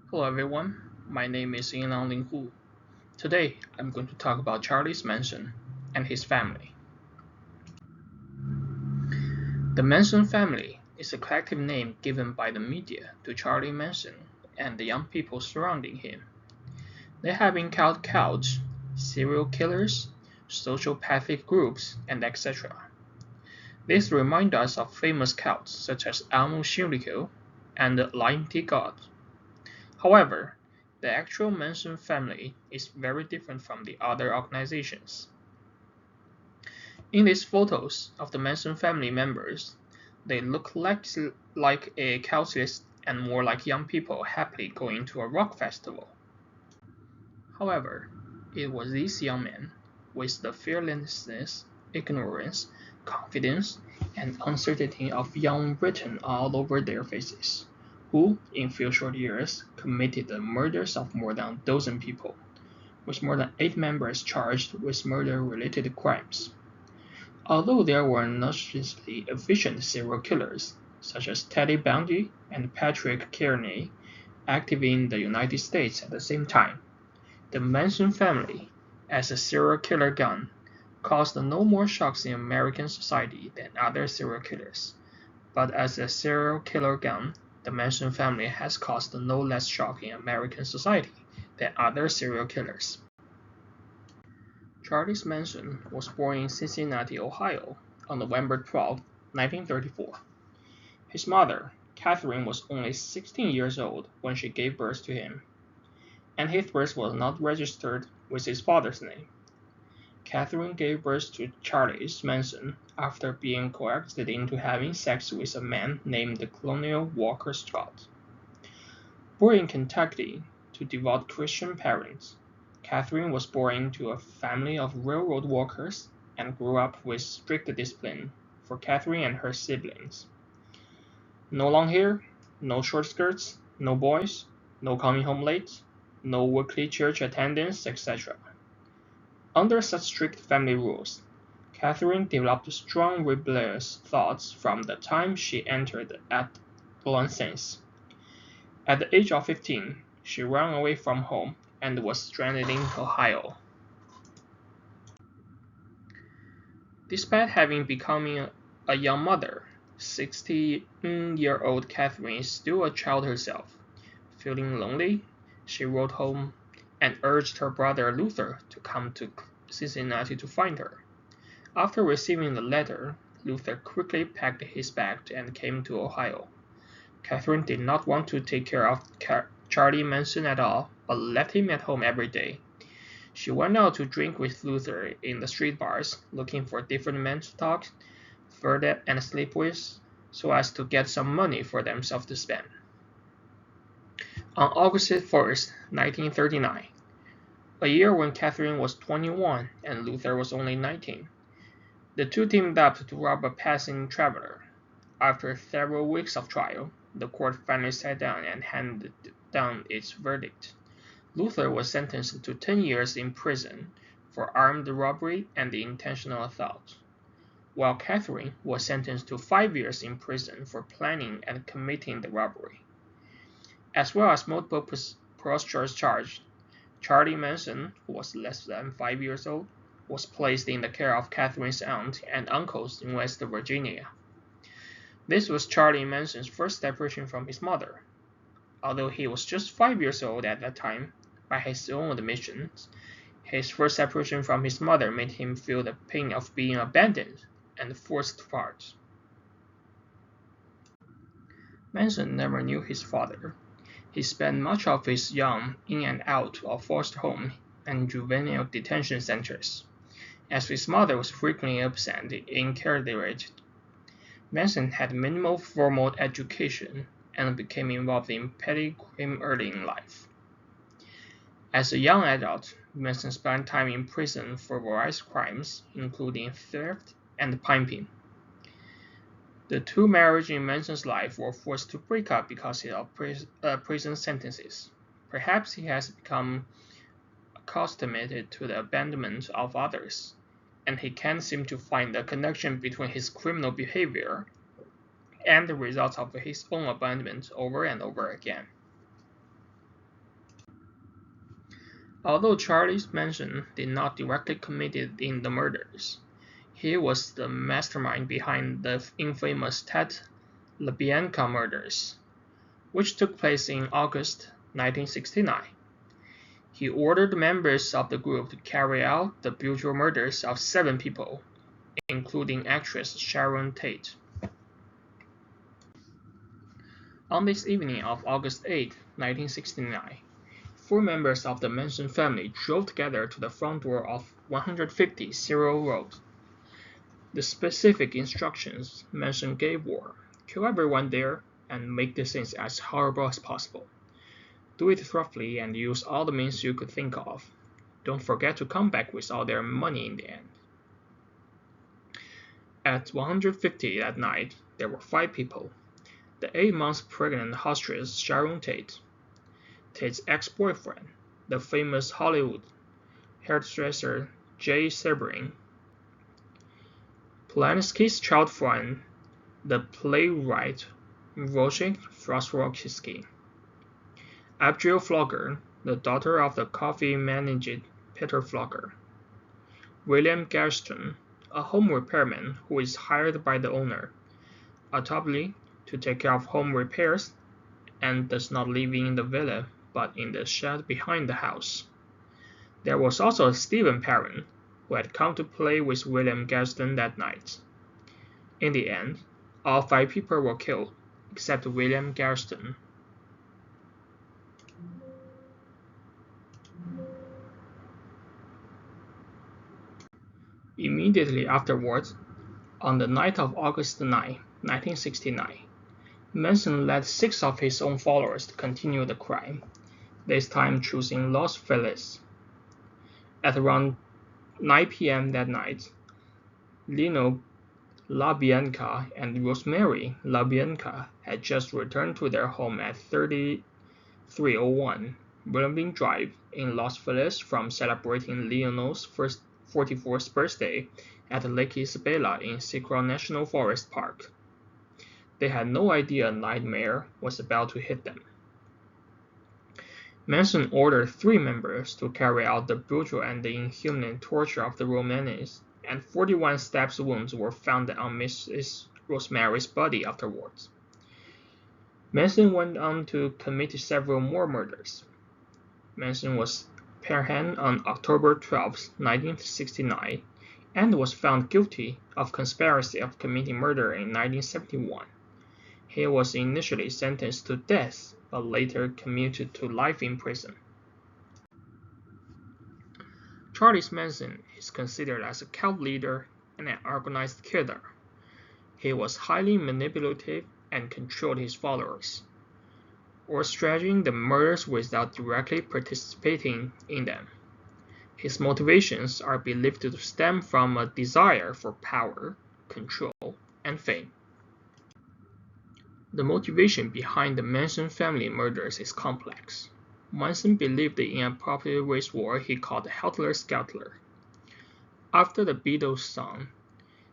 Hello everyone, my name is Yinlang Ling Hu. Today I'm going to talk about Charles Manson and his family. The Manson family is a collective name given by the media to Charlie Manson and the young people surrounding him. They have been called cults, serial killers, sociopathic groups, and etc. This reminds us of famous cults such as Elmo Shinrikyo and the Almighty God. However, the actual Manson family is very different from the other organizations. In these photos of the Manson family members, they look like a cultist and more like young people happily going to a rock festival. However, it was these young men, with the fearlessness, ignorance, confidence, and uncertainty of young Britain all over their faces, who, in few short years, committed the murders of more than a dozen people, with more than 8 members charged with murder-related crimes. Although there were notoriously efficient serial killers, such as Ted Bundy and Patrick Kearney, active in the United States at the same time, the Manson family, as a serial killer gun, caused no more shocks in American society than other serial killers. But as a serial killer gun, the Manson family has caused no less shock in American society than other serial killers. Charles Manson was born in Cincinnati, Ohio, on November 12, 1934. His mother, Catherine, was only 16 years old when she gave birth to him, and his birth was not registered with his father's name. Catherine gave birth to Charles Manson after being coerced into having sex with a man named Colonel Walker Scott. Born in Kentucky to devout Christian parents, Catherine was born into a family of railroad workers and grew up with strict discipline for Catherine and her siblings. No long hair, no short skirts, no boys, no coming home late, no weekly church attendance, etc. Under such strict family rules, Catherine developed strong rebellious thoughts from the time she entered adolescence. At the age of 15, she ran away from home and was stranded in Ohio. Despite having become a young mother, 16-year-old Catherine is still a child herself. Feeling lonely, she wrote home and urged her brother Luther to come to Cincinnati to find her. After receiving the letter, Luther quickly packed his bag and came to Ohio. Catherine did not want to take care of Charlie Manson at all, but left him at home every day. She went out to drink with Luther in the street bars, looking for different men to talk, flirt and sleep with, so as to get some money for themselves to spend. On August 1st, 1939, a year when Catherine was 21 and Luther was only 19, the two teamed up to rob a passing traveler. After several weeks of trial, the court finally sat down and handed down its verdict. Luther was sentenced to 10 years in prison for armed robbery and intentional assault, while Catherine was sentenced to 5 years in prison for planning and committing the robbery. As well as multiple prosecutors charged, Charlie Manson, who was less than 5 years old, was placed in the care of Catherine's aunt and uncles in West Virginia. This was Charlie Manson's first separation from his mother. Although he was just 5 years old at that time, by his own admissions, his first separation from his mother made him feel the pain of being abandoned and forced apart. Manson never knew his father. He spent much of his young in and out of foster homes and juvenile detention centers, as his mother was frequently absent in incarcerated. Manson had minimal formal education and became involved in petty crime early in life. As a young adult, Manson spent time in prison for various crimes, including theft and pimping. The two marriages in Manson's life were forced to break up because of prison sentences. Perhaps he has become accustomed to the abandonment of others, and he can't seem to find a connection between his criminal behavior and the results of his own abandonment over and over again. Although Charlie Manson did not directly commit in the murders, he was the mastermind behind the infamous Ted LaBianca murders, which took place in August 1969. He ordered members of the group to carry out the brutal murders of 7 people, including actress Sharon Tate. On this evening of August 8, 1969, 4 members of the Manson family drove together to the front door of 150 Cyril Road. The specific instructions Manson gave were, kill everyone there and make the scenes as horrible as possible. Do it roughly and use all the means you could think of. Don't forget to come back with all their money in the end. At 150 that night, there were 5 people. The 8 months pregnant hostess Sharon Tate, Tate's ex-boyfriend, the famous Hollywood hairdresser Jay Sebring, Polanski's child friend, the playwright Wojciech Frostowski, Abigail Flogger, the daughter of the coffee manager Peter Flogger, William Gaston, a home repairman who is hired by the owner, Attably, to take care of home repairs and does not live in the villa but in the shed behind the house. There was also Stephen Perrin, who had come to play with William Gaston that night. In the end, all 5 people were killed, except William Gaston. Immediately afterwards, on the night of August 9, 1969, Manson led 6 of his own followers to continue the crime, this time choosing Los Feliz. At around 9 p.m. that night, Lino LaBianca and Rosemary LaBianca had just returned to their home at 3301 Bourbon Drive in Los Feliz from celebrating Lino's 44th birthday at Lake Isabella in Secret National Forest Park. They had no idea a nightmare was about to hit them. Manson ordered 3 members to carry out the brutal and the inhuman torture of the Romanis, and 41 stab wounds were found on Mrs. Rosemary's body afterwards. Manson went on to commit several more murders. Manson was apprehended on October 12, 1969, and was found guilty of conspiracy of committing murder in 1971. He was initially sentenced to death, but later commuted to life in prison. Charlie Manson is considered as a cult leader and an organized killer. He was highly manipulative and controlled his followers, orchestrating the murders without directly participating in them. His motivations are believed to stem from a desire for power, control, and fame. The motivation behind the Manson family murders is complex. Manson believed in a popular race war he called Helter-Skelter. After the Beatles song,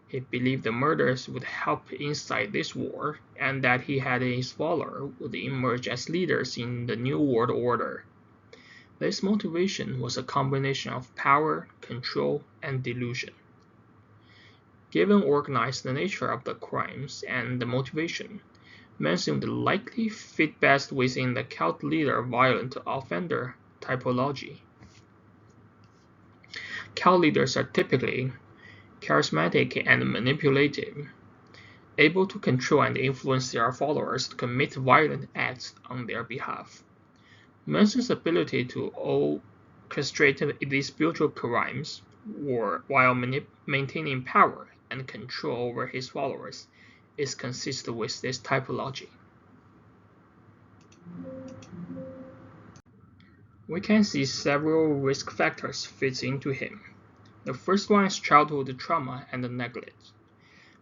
he believed the murders would help incite this war, and that he and his followers would emerge as leaders in the New World Order. This motivation was a combination of power, control, and delusion. Given organized the nature of the crimes and the motivation, Manson would likely fit best within the cult leader violent offender typology. Cult leaders are typically charismatic and manipulative, able to control and influence their followers to commit violent acts on their behalf. Manson's ability to orchestrate these brutal crimes while maintaining power and control over his followers is consistent with this typology. We can see several risk factors fit into him. The first one is childhood trauma and neglect.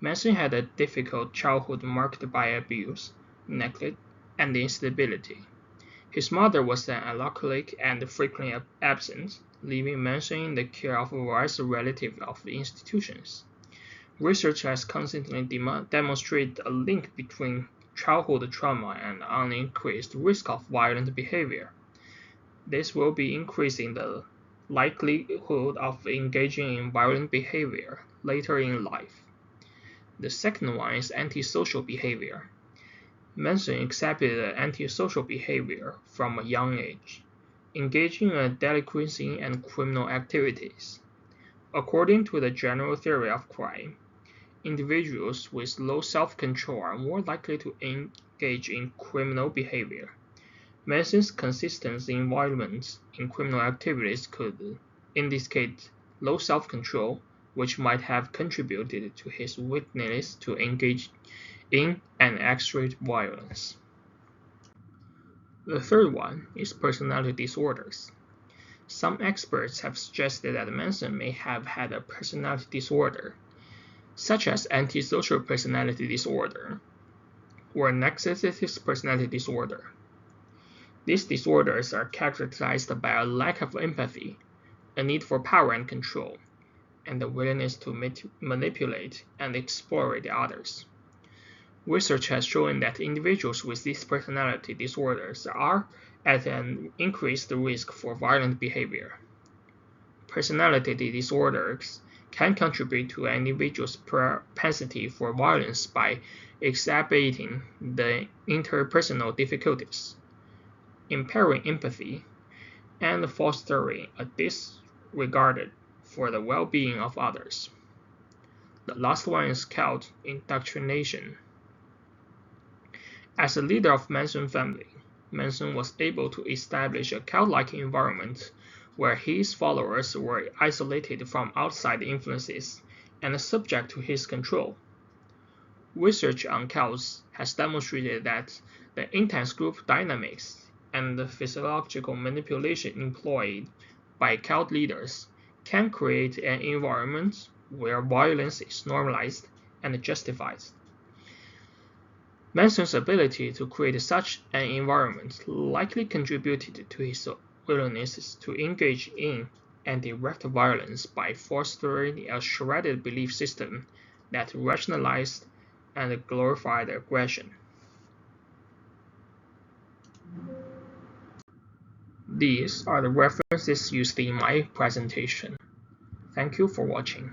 Manson had a difficult childhood marked by abuse, neglect, and instability. His mother was an alcoholic and frequently absent, leaving Manson in the care of various relatives of the institutions. Research has constantly demonstrated a link between childhood trauma and an increased risk of violent behavior. This will be increasing the likelihood of engaging in violent behavior later in life. The second one is antisocial behavior. Manson exhibited antisocial behavior from a young age, engaging in delinquency and criminal activities. According to the general theory of crime, individuals with low self-control are more likely to engage in criminal behavior. Manson's consistent involvement in criminal activities could indicate low self-control, which might have contributed to his willingness to engage in and exert violence. The third one is personality disorders. Some experts have suggested that Manson may have had a personality disorder, such as antisocial personality disorder or narcissistic personality disorder. These disorders are characterized by a lack of empathy, a need for power and control, and the willingness to manipulate and exploit others. Research has shown that individuals with these personality disorders are at an increased risk for violent behavior. Personality disorders can contribute to an individual's propensity for violence by exacerbating the interpersonal difficulties, impairing empathy, and fostering a disregard for the well-being of others. The last one is cult indoctrination. As a leader of Manson family, Manson was able to establish a cult-like environment where his followers were isolated from outside influences and subject to his control. Research on cults has demonstrated that the intense group dynamics and the physiological manipulation employed by cult leaders can create an environment where violence is normalized and justified. Manson's ability to create such an environment likely contributed to his willingness to engage in and direct violence by fostering a shredded belief system that rationalized and glorified aggression. These are the references used in my presentation. Thank you for watching.